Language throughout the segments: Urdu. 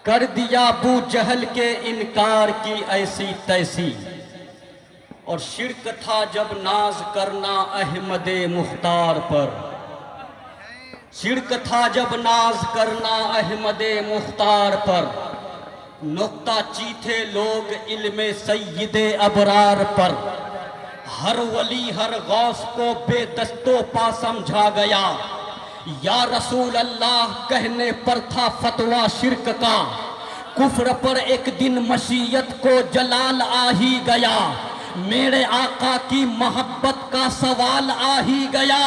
کر دیا ابو جہل کے انکار کی ایسی تیسی، اور شرک تھا جب ناز کرنا احمد مختار پر، شرک تھا جب ناز کرنا احمد مختار پر، نکتہ چی تھے لوگ علم سید ابرار پر، ہر ولی ہر غوث کو بے دست و پا سمجھا گیا، یا رسول اللہ کہنے پر تھا فتویٰ شرک کا، کفر پر ایک دن مشیت کو جلال آ ہی گیا، میرے آقا کی محبت کا سوال آ ہی گیا،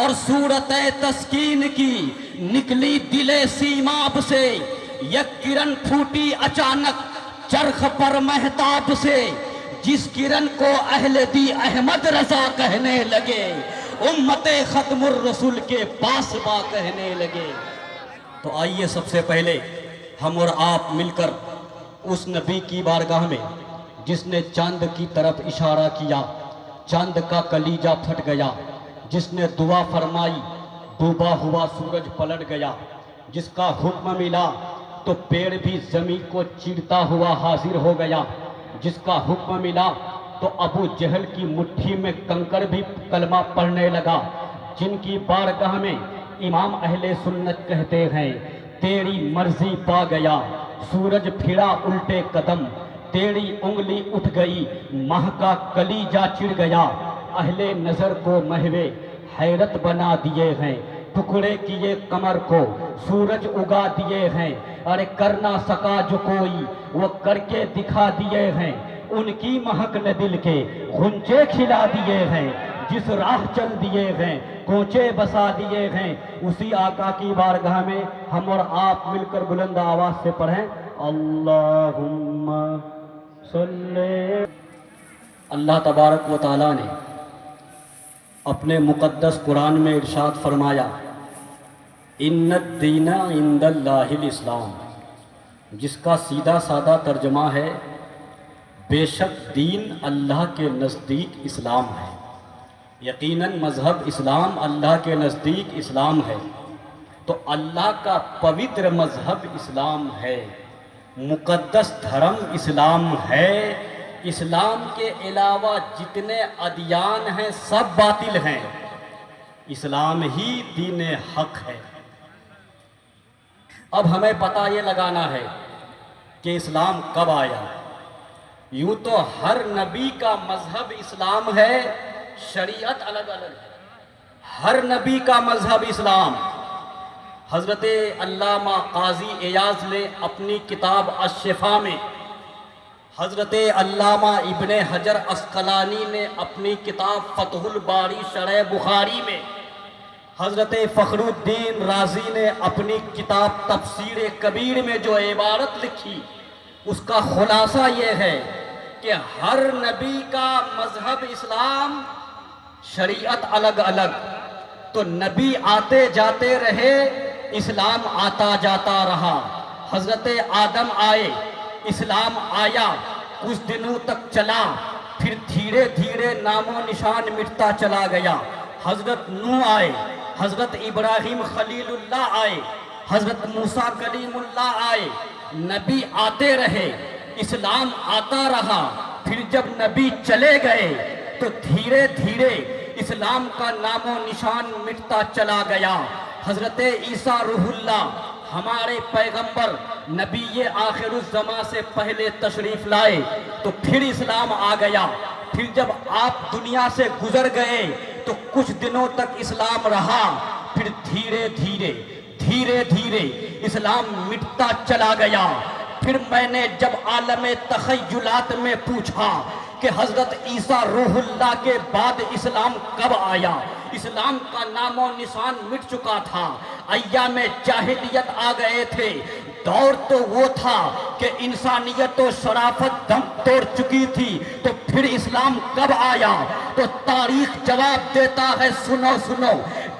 اور صورت تسکین کی نکلی دل سیماب سے، یک کرن پھوٹی اچانک چرخ پر مہتاب سے، جس کرن کو اہل دی احمد رضا کہنے لگے، امت ختم الرسول کے پاس با کہنے لگے۔ تو آئیے سب سے پہلے ہم اور آپ مل کر اس نبی کی بارگاہ میں جس نے چاند کی طرف اشارہ کیا، چاند کا کلیجہ پھٹ گیا، جس نے دعا فرمائی ڈوبا ہوا سورج پلٹ گیا، جس کا حکم ملا تو پیڑ بھی زمین کو چیرتا ہوا حاضر ہو گیا، جس کا حکم ملا تو ابو جہل کی مٹھی میں کنکر بھی کلمہ پڑھنے لگا، جن کی بارگاہ میں امام اہل سنت کہتے ہیں تیری مرضی پا گیا، سورج پھرا الٹے قدم، تیری انگلی اٹھ گئی، ماہ کا کلیجہ چڑ گیا، اہل نظر کو مہوے حیرت بنا دیے ہیں، ٹکڑے کیے قمر کو سورج اگا دیے ہیں، ارے کر نہ سکا جو کوئی وہ کر کے دکھا دیے ہیں، ان کی مہک نے دل کے غنچے کھلا دیے ہیں، جس راہ چل دیے ہیں کوچے بسا دیے ہیں، اسی آقا کی بارگاہ میں ہم اور آپ مل کر بلند آواز سے پڑھیں اللہم صلی۔ اللہ تبارک و تعالیٰ نے اپنے مقدس قرآن میں ارشاد فرمایا ان الدین عند اللہ الاسلام، جس کا سیدھا سادہ ترجمہ ہے بے شک دین اللہ کے نزدیک اسلام ہے، یقیناً مذہب اسلام اللہ کے نزدیک اسلام ہے، تو اللہ کا پوتر مذہب اسلام ہے، مقدس دھرم اسلام ہے، اسلام کے علاوہ جتنے ادیان ہیں سب باطل ہیں، اسلام ہی دین حق ہے۔ اب ہمیں پتہ یہ لگانا ہے کہ اسلام کب آیا۔ یوں تو ہر نبی کا مذہب اسلام ہے، شریعت الگ الگ ہے، ہر نبی کا مذہب اسلام۔ حضرت علامہ قاضی ایاز نے اپنی کتاب الشفا میں، حضرت علامہ ابن حجر عسقلانی نے اپنی کتاب فتح الباری شرح بخاری میں، حضرت فخر الدین رازی نے اپنی کتاب تفسیر کبیر میں جو عبارت لکھی اس کا خلاصہ یہ ہے کہ ہر نبی کا مذہب اسلام، شریعت الگ الگ، تو نبی آتے جاتے رہے، اسلام آتا جاتا رہا، حضرت آدم آئے، اسلام آیا، کچھ دنوں تک چلا، پھر دھیرے دھیرے نام و نشان مٹتا چلا گیا، حضرت نوح آئے، حضرت ابراہیم خلیل اللہ آئے، حضرت موسیٰ کلیم اللہ آئے، نبی آتے رہے، اسلام آتا رہا، پھر جب نبی چلے گئے تو دھیرے دھیرے اسلام کا نام و نشان مٹتا چلا گیا۔ حضرت عیسیٰ روح اللہ ہمارے پیغمبر نبی آخر الزماں سے پہلے تشریف لائے تو پھر اسلام آ گیا، پھر جب آپ دنیا سے گزر گئے تو کچھ دنوں تک اسلام رہا، پھر دھیرے دھیرے اسلام مٹتا چلا گیا۔ پھر میں نے جب عالم تخیلات میں پوچھا کہ حضرت عیسیٰ روح اللہ کے بعد اسلام کب آیا، اسلام کا نام و نشان مٹ چکا تھا، ایام جاہلیت آ گئے تھے، دور تو وہ تھا کہ انسانیت و شرافت دم توڑ چکی تھی، تو پھر اسلام کب آیا؟ تو تاریخ جواب دیتا ہے سنو،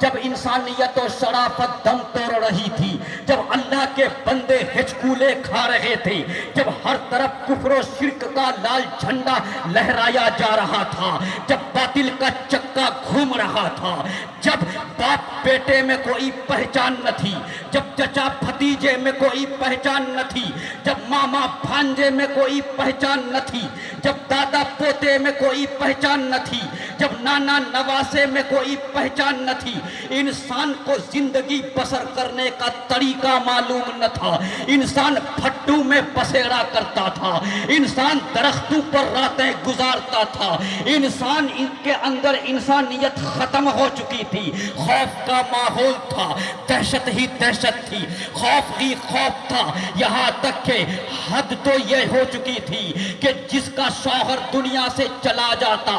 جب انسانیت و شرافت دم توڑ رہی تھی، جب اللہ کے بندے ہچکولے کھا رہے تھے، جب ہر طرف کفر و شرک کا لال جھنڈا لہرایا جا رہا تھا، جب باطل کا چکا گھوم رہا تھا، جب باپ بیٹے میں کوئی پہچان نہ تھی، جب چچا بھتیجے میں کوئی پہچان نہ تھی، جب ماما بھانجے میں کوئی پہچان نہ تھی، جب دادا پوتے میں کوئی پہچان نہ تھی، جب نانا نواسے میں کوئی پہچان نہ تھی، انسان کو زندگی بسر کرنے کا طریقہ معلوم نہ تھا، انسان پھٹو میں بسیرا کرتا تھا، انسان درختوں پر راتیں گزارتا تھا، انسان کے اندر انسانیت ختم ہو چکی تھی، خوف کا ماحول تھا، دہشت ہی دہشت تھی، خوف ہی خوف تھا، یہاں تک کہ حد تو یہ ہو چکی تھی کہ جس کا شوہر دنیا سے چلا جاتا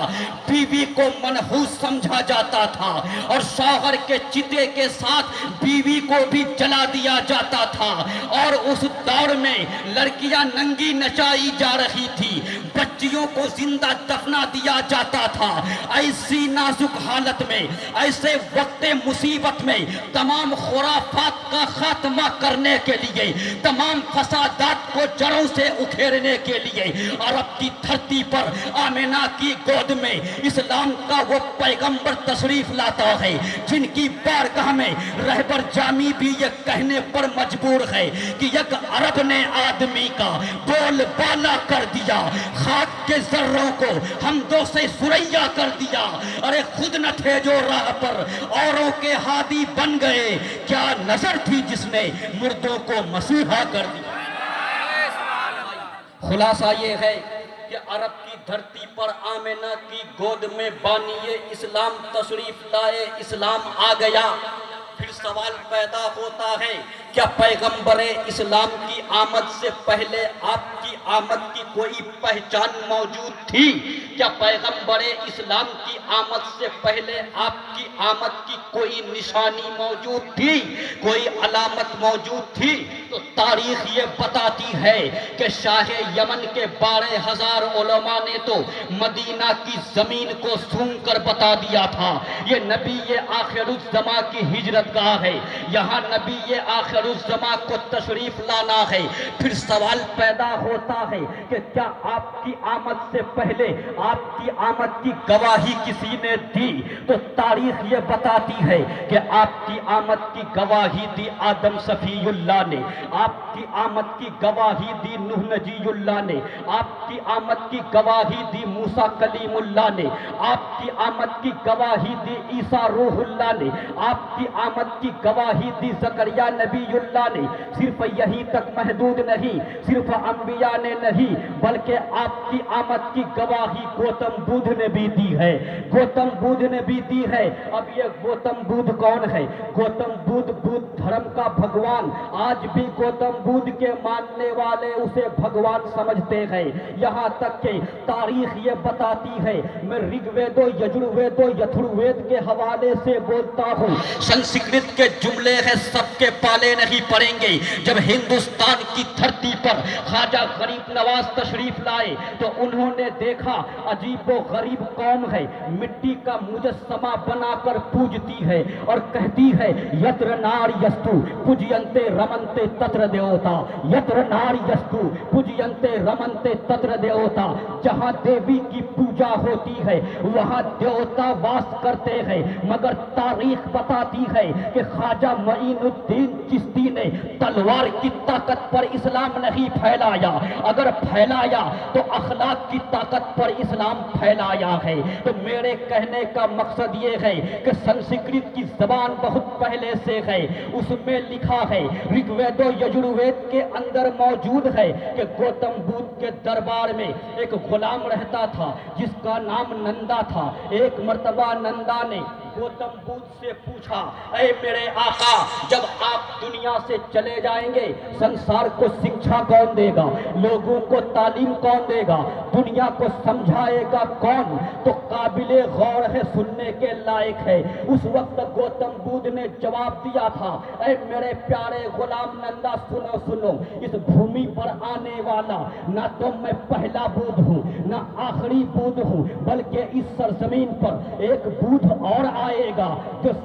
بیوی کو منحوس سمجھا جاتا تھا، اور شوہر کے چتے کے ساتھ بیوی کو بھی جلا دیا جاتا تھا، اور اس دور میں لڑکیاں ننگی نچائی جا رہی تھی، بچیوں کو زندہ دفنا دیا جاتا تھا۔ ایسی نازک حالت میں، ایسے وقت مصیبت میں تمام خرافات کا خاتمہ کرنے کے لیے، تمام فسادات کو جڑوں سے اکھیڑنے کے لیے عرب کی دھرتی پر آمنہ کی گود میں اسلام کا وہ پیغمبر تشریف لاتا ہے جن کی بارگاہ میں رہبر جامی بھی یہ کہنے پر مجبور ہے کہ یک عرب نے آدمی کا بول بالا کر دیا، خاک کے ذروں کو حمدوں سے ثریا کر دیا، ارے خود نہ تھے جو راہ پر اوروں کے ہادی بن گئے، کیا نظر تھی جس نے مردوں کو مسیحا کر دیا۔ خلاصہ یہ ہے کہ عرب کی دھرتی پر آمنہ کی گود میں بانی اسلام تشریف لائے، اسلام آ گیا۔ پھر سوال پیدا ہوتا ہے، کیا پیغمبر اسلام کی آمد سے پہلے آپ کی آمد کی کوئی پہچان موجود تھی؟ کیا پیغمبر اسلام کی آمد سے پہلے آپ کی آمد کی کوئی نشانی موجود تھی، کوئی علامت موجود تھی؟ تو تاریخ یہ بتاتی ہے کہ شاہ یمن کے 12,000 علماء نے تو مدینہ کی زمین کو سونگ کر بتا دیا تھا، یہ نبی آخر الزماں کی ہجرت گاہ ہے، یہاں نبی آخر الزماں کو تشریف لانا ہے۔ پھر سوال پیدا ہوتا ہے کہ کیا آپ کی آمد سے پہلے آپ کی آمد کی گواہی کسی نے دی؟ تو تاریخ یہ بتاتی ہے کہ آپ کی آمد کی گواہی دی آدم صفی اللہ نے، آپ کی آمد کی گواہی دی نوح نجی اللہ نے، آپ کی آمد کی گواہی دی موسیٰ کلیم اللہ نے، آپ کی آمد کی گواہی دی عیسیٰ روح اللہ نے، آپ کی آمد کی گواہی دی زکریا نبی اللہ نے۔ صرف یہی تک محدود نہیں، صرف انبیاء نے نہیں، بلکہ آپ کی آمد کی گواہی گوتم بدھ نے بھی دی ہے، گوتم بدھ نے بھی دی ہے۔ اب یہ گوتم بدھ کون ہے؟ گوتم بدھ بدھ دھرم کا بھگوان، آج بھی گوتم بدھ کے ماننے والے اسے بھگوان سمجھتے ہیں، یہاں تک کہ تاریخ یہ بتاتی ہے، میں رگ وید و یجروید و یتھروید کے حوالے سے بولتا ہوں، سنسکرت کے جملے ہیں سب کے پالے نہیں پڑیں گے۔ جب ہندوستان کی دھرتی پر خواجہ غریب نواز تشریف لائے تو انہوں نے دیکھا عجیب و غریب قوم ہے، مٹی کا مجسمہ بنا کر پوجتی ہے اور کہتی ہے یتر نار یستو پوجینتے رمنتے تتر دیوتا، یتر نار یستو پوجینتے رمنتے تتر دیوتا، جہاں دیوی کی پوجا ہوتی ہے وہاں دیوتا واس کرتے ہیں، مگر تاریخ بتاتی ہے کہ خواجہ معین الدین چشتی نے تلوار کی طاقت پر اسلام نہیں پھیلایا، اگر پھیلایا تو اخلاق کی طاقت پر اسلام پھیلایا ہے۔ تو میرے کہنے کا مقصد یہ ہے کہ سنسکرت کی زبان بہت پہلے سے ہے، اس میں لکھا ہے، رگ وید و یجروید کے اندر موجود ہے کہ گوتم بدھ کے دربار میں ایک غلام رہتا تھا جس کا نام نندا تھا۔ ایک مرتبہ نندا نے گوتم بدھ سے پوچھا، اے میرے آقا، جب آپ دنیا سے چلے جائیں گے سنسار کو شکشا کون دے گا، لوگوں کو تعلیم کون دے گا، دنیا کو سمجھائے گا کون؟ تو قابل غور ہے، سننے کے لائق ہے۔ اس وقت گوتم بدھ نے جواب دیا تھا، اے میرے پیارے غلام نندا، سنو سنو، اس بھومی پر آنے والا نہ تو میں پہلا بدھ ہوں نہ آخری بدھ ہوں، بلکہ اس سرزمین پر ایک بدھ اور آئے گا، جو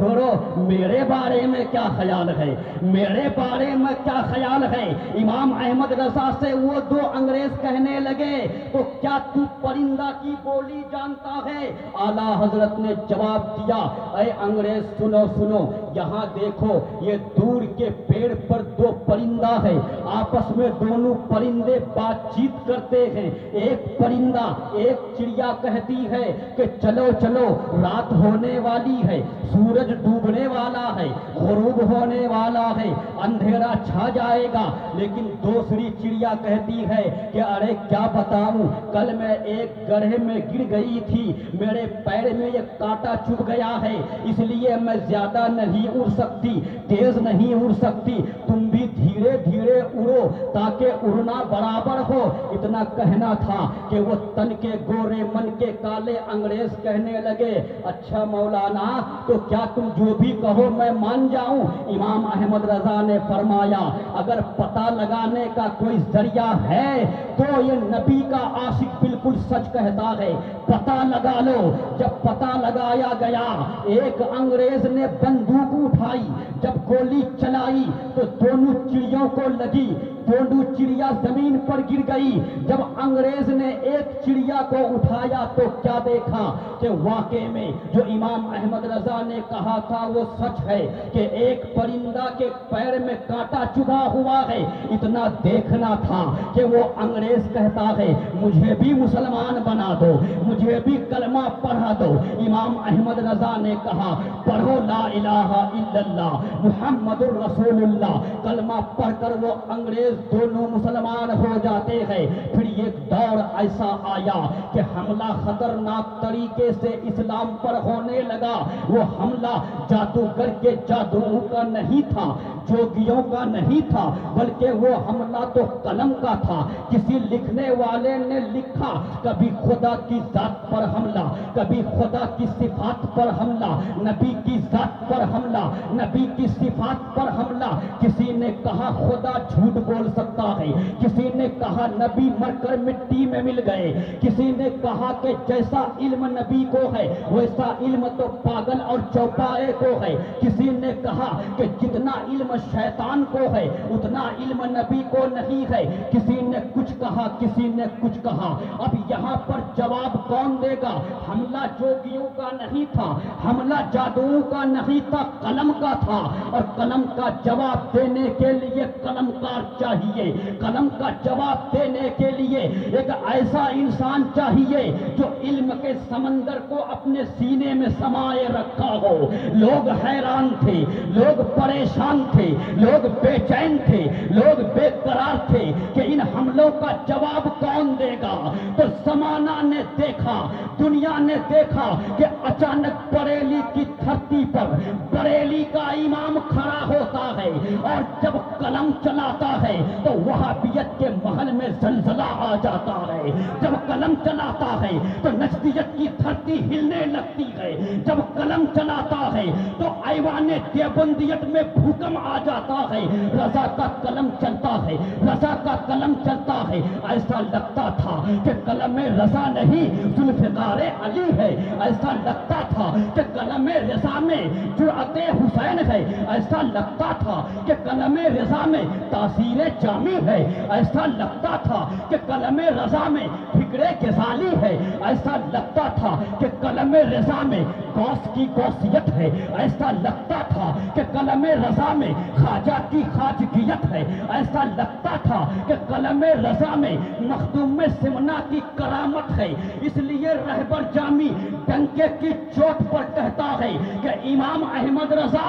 چھوڑو میرے بارے میں کیا خیال ہے، میرے بارے میں کیا خیال ہے۔ امام احمد رضا سے وہ دو انگریز کہنے لگے تو کیا تو پرندہ کی بولی جانتا ہے؟ اعلیٰ حضرت نے جواب دیا، اے انگریز سنو سنو، یہاں دیکھو یہ دور کے پیڑ پر دو پرندہ ہے، آپس میں دونوں پرندے بات چیت کرتے ہیں۔ ایک پرندہ ایک چڑیا کہتی ہے کہ چلو چلو رات ہونے والی ہے، سورج ڈوبنے والا ہے، غروب ہونے والا ہے، اندھیرا چھا جائے گا۔ لیکن دوسری چڑیا کہتی ہے کہ ارے کیا بتاؤں، کل میں ایک گڑھے میں گر گئی تھی، میرے پیر میں ایک کانٹا چبھ گیا ہے، اس لیے میں زیادہ نہیں اڑ سکتی، تیز نہیں اڑ سکتی، تم بھی دھیرے دھیرے اڑو تاکہ اڑنا برابر ہو۔ اتنا کہنا تھا کہ وہ تن کے گورے من کے کالے انگریز کہنے لگے، اچھا مولانا تو کیا تم جو بھی کہو میں مان جاؤں؟ امام احمد رضا نے فرمایا، اگر پتہ لگانے کا کوئی ذریعہ ہے تو یہ نبی کا عاشق بالکل سچ کہتا ہے، پتہ لگا لو۔ جب پتہ لگایا گیا، ایک انگریز نے بندوق اٹھائی، جب گولی چلائی تو دونوں چڑیوں کو لگی، دونوں چڑیا زمین پر گر گئی۔ جب انگریز نے ایک چڑیا کو اٹھایا تو کیا دیکھا کہ واقعے میں جو امام احمد رضا نے کہا تھا وہ سچ ہے کہ ایک پرندہ کے پیر میں کانٹا چبھا ہوا ہے۔ اتنا دیکھنا تھا کہ وہ انگریز کہتا ہے مجھے بھی مسلمان بنا دو، مجھے بھی کلمہ پڑھا دو۔ امام احمد رضا نے کہا پڑھو لا الہ الا اللہ محمد الرسول اللہ، کلمہ پڑھ کر وہ انگریز دونوں مسلمان ہو جاتے ہیں۔ پھر ایک دور ایسا آیا کہ حملہ خطرناک طریقے سے اسلام پر ہونے لگا۔ وہ حملہ جادوگر کے جادو کا نہیں تھا، جوگیوں کا نہیں تھا، بلکہ وہ حملہ تو قلم کا تھا۔ کسی لکھنے والے نے لکھا، کبھی خدا کی ذات پر حملہ، کبھی خدا کی صفات پر حملہ، نبی کی ذات پر حملہ، نبی کی صفات پر حملہ۔ کسی نے کہا خدا جھوٹ بول سکتا ہے، کسی نے کہا نبی مر کر مٹی میں مل گئے، کسی نے کہا کہ جیسا علم نبی کو ہے ویسا علم تو پاگل اور چوپائے کو ہے، کسی نے کہا کہ جتنا علم شیطان کو ہے اتنا علم نبی کو نہیں ہے، کسی نے کچھ کہا، کسی نے کچھ کہا۔ اب یہاں پر جواب کون دے گا؟ حملہ جوگیوں کا نہیں تھا، حملہ جادوؤں کا نہیں تھا، قلم کا تھا، اور قلم کا جواب دینے کے لیے قلم کار چاہیے، قلم کا جواب دینے کے لیے ایک ایسا انسان چاہیے جو علم کے سمندر کو اپنے سینے میں سمائے رکھا ہو۔ لوگ حیران تھے، لوگ پریشان تھے، لوگ بے چین تھے، لوگ بے قرار تھے کہ ان حملوں کا جواب کون دے گا۔ تو زمانہ نے دیکھا، دنیا نے دیکھا کہ اچانک بریلی کی دھرتی پر بریلی کا امام کھڑا ہوتا ہے، اور جب قلم چلاتا ہے تو وہابیت کے محل میں زلزلہ آ جاتا ہے، جب قلم چلاتا ہے تو نجدیت کی دھرتی ہلنے لگتی ہے، جب قلم چلاتا ہے تو ایوان دیوبندیت میں بھوکم آ جاتا ہے۔ رضا کا قلم چلتا ہے، رضا کا قلم چلتا ہے، ایسا لگتا تھا کہ قلم رضا نہیں ذوالفقار علی ہے، ایسا لگتا تھا کہ قلم رضا میں جرأت حسین ہے، ایسا لگتا تھا کہ قلم رضا میں تاثیر جامی ہے، ایسا لگتا تھا کہ قلم رضا میں فکر غزالی ہے، ایسا لگتا تھا کہ قلم رضا میں غوث کی غوثیت ہے، ایسا لگتا تھا کہ قلم رضا میں خواجہ کی خواجگیت ہے، ایسا لگتا تھا کہ قلم رضا میں مخدوم سمنا کی کرامت ہے۔ اس لیے رہبر جامی ڈنکے کی چوٹ پر کہتا ہے کہ امام احمد رضا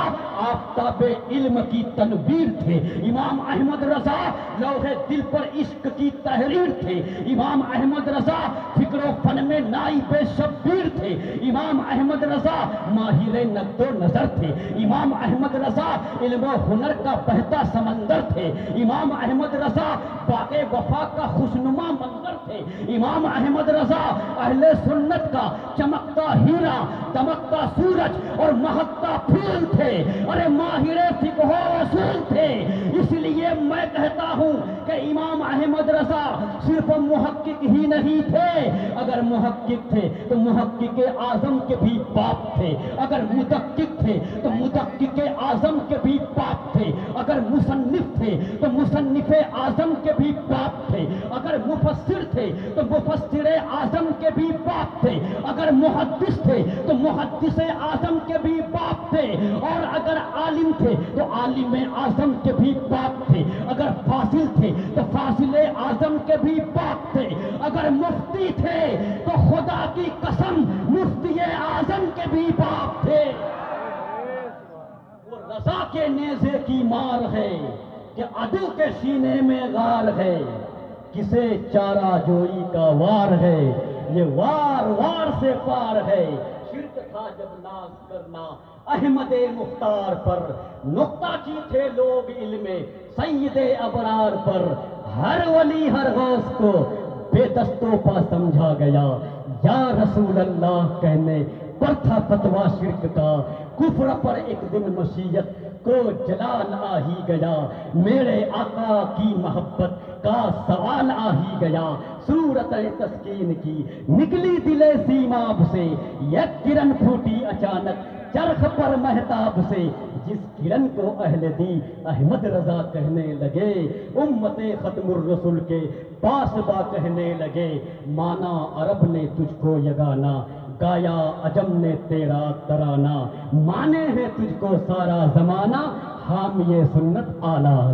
آفتاب علم کی تنویر تھے، امام احمد رضا لوح دل پر عشق کی تحریر تھے، امام احمد رضا فکر و فن میں نائب شبیر تھے، امام احمد رضا ماہر نقد و نظر تھے، امام احمد رضا علم و ہنر کا بہتا سمندر تھے، امام احمد رضا باغ وفا کا خوشنما منظر تھے، امام احمد رضا اہل سنت کا چمکتا ہیرا، دمکتا سورج اور مہکتا پھول تھے، ارے ماہر فقہ و اصول تھے۔ اس لیے میں کہتا ہوں کہ امام احمد رضا صرف محقق ہی نہیں تھے، اگر محقق تھے تو محقق اعظم کے بھی باپ تھے، اگر مدقق تھے تو مدقق اعظم کے بھی باپ تھے، اگر مصنف تھے تو مصنف اعظم کے بھی باپ تھے، اگر مفسر تھے تو مفسر اعظم کے بھی باپ تھے، اگر محدث تھے تو محدث اعظم کے بھی باپ تھے، اور اگر عالم تھے تو عالم اعظم کے بھی باپ تھے، اگر فاضل تھے تو فاضل اعظم کے بھی باپ تھے، اگر مفتی تھے تو خدا کی قسم مفتی اعظم کے بھی باپ تھے۔ وہ رضا کے نیزے کی مار ہے کہ عدل کے سینے میں غار ہے، کسے چارہ جوئی کا وار ہے، یہ وار وار سے پار ہے۔ شرک تھا جب ناز کرنا احمد مختار پر، نقطہ کی تھے لوگ علم سید ابرار پر، ہر ولی ہر غوث کو بے دست و پا سمجھا گیا، یا رسول اللہ کہنے پر تھا فتویٰ شرک کا، کفر پر ایک دن مشیت کو جلال آ ہی گیا، میرے آقا کی محبت کا سوال آ ہی گیا، صورت تسکین کی نکلی دل سیماب سے، یک کرن پھوٹی اچانک چرخ پر مہتاب سے، جس کرن کو اہل دی احمد رضا کہنے لگے، امت ختم الرسل کے پاس با کہنے لگے، مانا عرب نے تجھ کو یگانا، گایا عجم نے تیرا ترانہ، مانے ہے تجھ کو سارا زمانہ، حامی سنت اعلیٰ۔